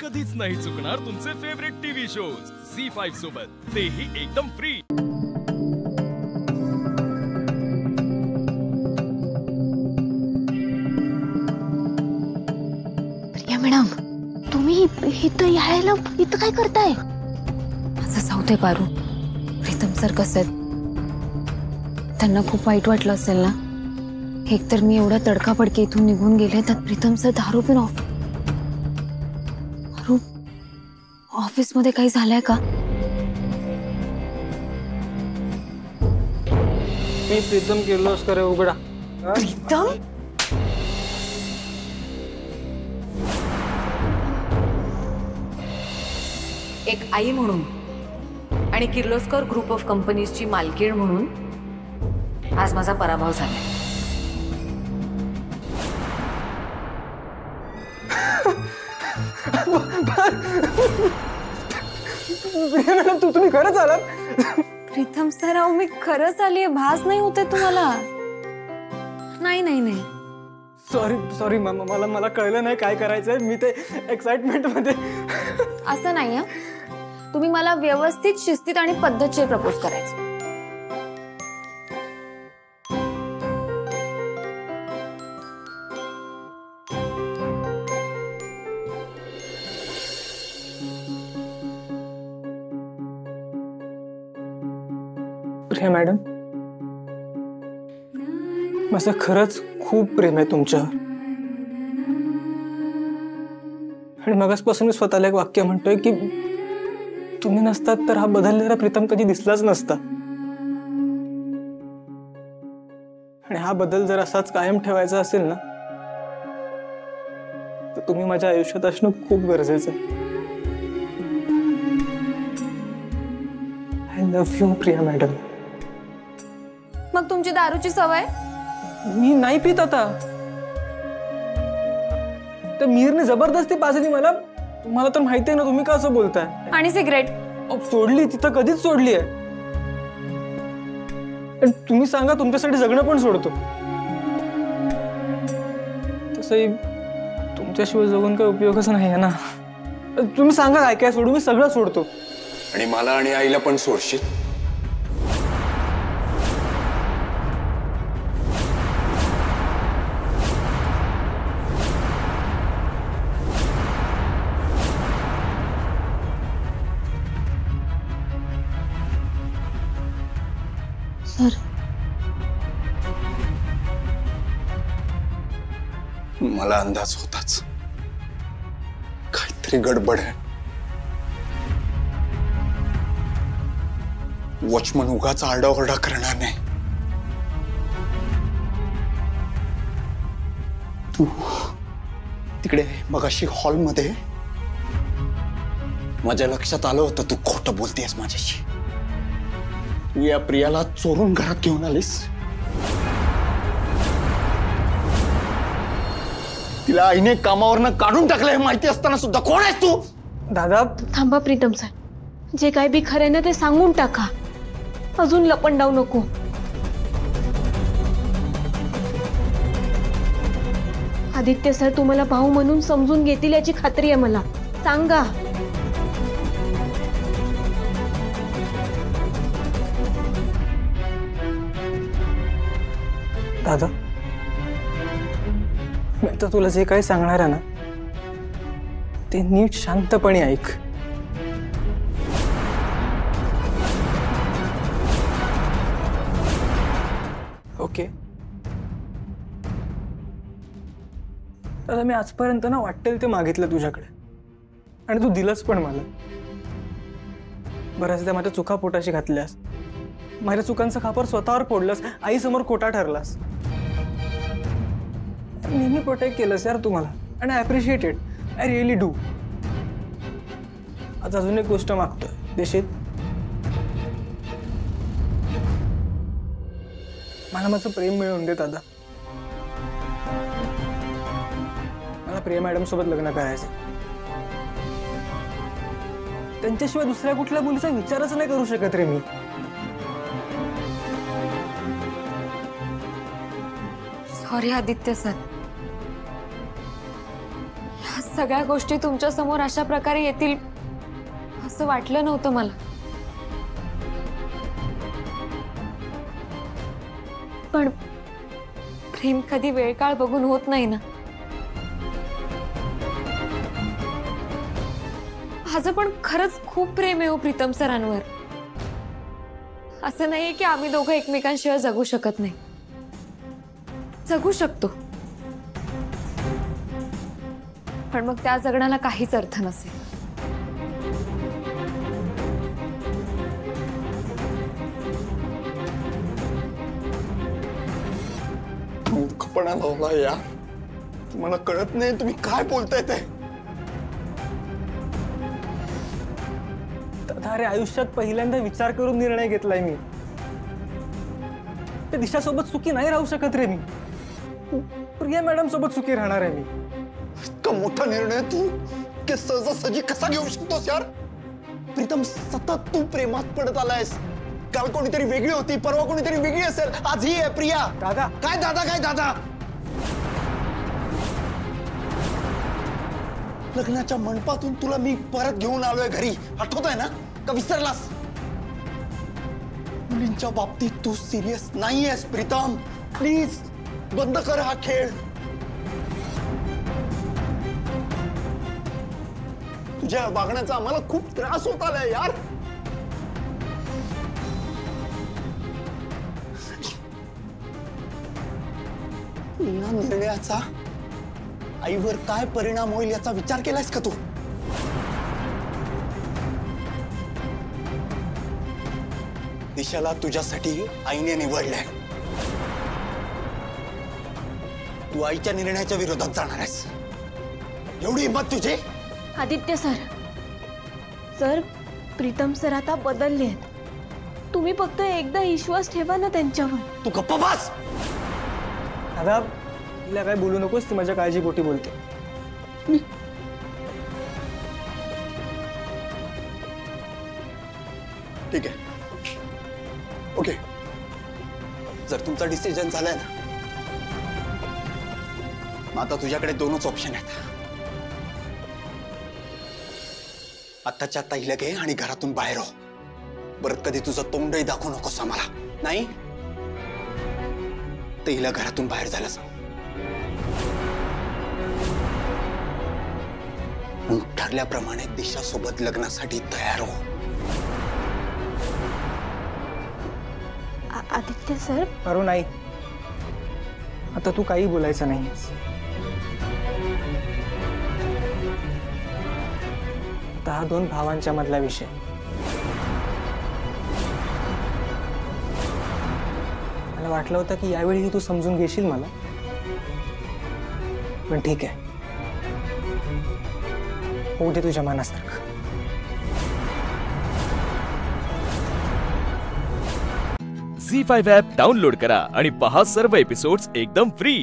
कधीच नाही चुकणार तुमचे फेवरेट टीव्ही शोज झी5 सोबत, तेही एकदम फ्री। प्रिया मॅडम, तुम्ही इथं यायला इथं काय करताय? असं जाऊदे पारू, प्रीतम सर कसे आहेत? त्यांना खूप वाईट वाटलं असेल ना। एक तर मी एवढा तडकाफडकी इथून निघून गेले, तर प्रीतम सर दारू पिऊन ऑफिस मध्ये काही झालंय का? मी प्रीतम किर्लोस्कर आहे, उघडा। प्रीतम? एक आई म्हणून आणि किर्लोस्कर ग्रुप ऑफ कंपनीजची मालकीण म्हणून आज माझा पराभव झाला। मॅडम, तुम्ही खरंच आलात? प्रीतम सर, अहो मी खरंच आलीये, भास नाही होते तुम्हाला? नाही नाही नाही, सॉरी मला कळलं नाही काय करायचंय, मी ते एक्साइटमेंट मध्ये। असं नाही हं, तुम्ही मला व्यवस्थित, शिस्तीत आणि पद्धतशीर प्रपोज करायचं। प्रिया मॅडम, माझं खरंच खूप प्रेम आहे तुमच्यावर, आणि मगासपासून मी स्वतःला एक वाक्य म्हणतोय की तुम्ही नसतात तर हा बदललेला प्रीतम कधी दिसलाच नसता। आणि हा बदल जर असाच कायम ठेवायचा असेल ना, तर तुम्ही माझ्या आयुष्यात असणं खूप गरजेचं आहे। I love you Priya madam. मग तुमची दारूची सवय? मी नाही पित आता, तर मीरने जबरदस्ती पाजली मला। तुम्हाला तर माहिती आहे ना, तुम्ही का असं बोलताय? आणि सिगरेट? सोडली, तिथं कधीच सोडली आहे। तुम्ही सांगा, तुमच्यासाठी जगणं पण सोडतो। तसंही तुमच्याशिवाय जगून काही उपयोगच नाही आहे ना। तुम्ही सांगा काय काय सोडू, मी सगळं सोडतो। आणि मला आणि आईला पण सोडशील? सर, मला अंदाज होताच, काहीतरी गडबड आहे। वॉचमन उगाच आरडाओरडा करणार नाही। तू तिकडे मगाशी हॉलमध्ये माझ्या लक्षात आलं होतं तू खोटं बोलतेस माझ्याशी। तू या प्रियाला चोरून घरात घेऊन आलीस, तिला आईने कामावरनं काढून टाकलं हे माहिती असताना सुद्धा कोण आहेस तू? दादा थांबा प्रीतम सर, जे काय बी खरं ना ते सांगून टाका, अजून लपंडाव नको। आदित्य सर तुम्हाला भाऊ म्हणून समजून घेतील याची खात्री आहे मला, सांगा। दादा, मी तर तुला जे काही सांगणार आहे ना, ते नीट शांतपणे ऐक। ओके? दादा, मी आजपर्यंत ना वाटेल ते मागितलं तुझ्याकडे, आणि तू दिलंच पण मला। बऱ्याचदा माझ्या चुका पोटाशी घातल्यास, माझ्या चुकांचा खापर स्वतःवर फोडलास, आई समोर खोटा ठरलास। नेहमी प्रोटेक्ट केलंस यार तुम्हाला, आणि I appreciate it, I really do. आज अजून एक गोष्ट मागतोय, देशील? मला माझं प्रेम मिळवून दे दादा। मला प्रिया मॅडम सोबत लग्न करायचं, त्यांच्याशिवाय दुसऱ्या कुठल्या मुलीचा विचारच नाही करू शकत रे मी। सॉरी आदित्य सर, सगळ्या गोष्टी तुमच्या समोर अशा प्रकारे येतील असं वाटलं नव्हतं मला. पण प्रेम कधी वेळ काळ बघून होत नाही ना. माझं पण खरंच खूप प्रेम आहे हो प्रीतम सरांवर. असं नाहीये की आम्ही दोघं एकमेकांशिवाय जगू शकत नाही. जगू शकतो, पण मग त्या जगण्याला काहीच अर्थ नसेल. मूर्खपणा लावला यार. तुम्हाला कळत नाही तुम्ही काय बोलताय ते. अरे आयुष्यात पहिल्यांदा विचार करून निर्णय घेतलाय मी. त्या दिशासोबत सुखी नाही राहू शकत रे मी. प्रिया मॅडम सोबत सुखी राहणार आहे मी. इतका मोठा निर्णय तू सहजासहजी कसा घेऊ शकतोस यार. प्रीतम सतत तू प्रेमात पडत आलायस. काल कोणीतरी वेगळी होती, परवा कोणीतरी वेगळी असेल, आज ही आहे प्रिया. दादा काय दादा काय दादा. लग्नाच्या मंडपातून तुला मी परत घेऊन आलोय घरी. आठवत आहे ना का विसरलास. मुलींच्या बाबतीत तू सिरियस नाहीयेस प्रीतम. प्लीज बंद कर हा खेळ. तुझ्या वागण्याचा आम्हाला खूप त्रास होत आलाय यार. या निर्णयाचा आईवर काय परिणाम होईल याचा विचार केलायस का तू. दिशाला तुझ्यासाठी आईने निवडलंय. तू आईच्या निर्णयाच्या विरोधात जाणार आहेस. एवढी हिंमत तुझी. Aditya sir, sir Pritam sir आता बदलले आहेत. तुम्ही फक्त एकदा विश्वास ठेवा ना त्यांच्यावर. तू गप्प बस. दादा तिला काय बोलू नकोस. ती माझ्या काळजीपोटी बोलते. ठीक आहे, ओके. जर तुमचा डिसिजन झालाय ना, मग आता तुझ्याकडे दोनच ऑप्शन आहेत. आत्ताच्या आता हिला घे आणि घरातून बाहेर हो. परत कधी तुझं तोंडही दाखवू नकोस आम्हाला. नाही तर हिला घरातून बाहेर जायला सांग. ठरल्याप्रमाणे दिशासोबत लग्नासाठी तयार हो. आदित्य सर. अरे नाही, आता तू काही बोलायचं नाहीस. हा दोन भावांच्या मधला विषय. मला वाटलं होतं की यावेळी तू समजून घेशील मला, पण ठीक आहे. होऊ दे तुझ्या मनासारखं. झी5 ॲप डाउनलोड करा आणि पहा सर्व एपिसोड्स एकदम फ्री.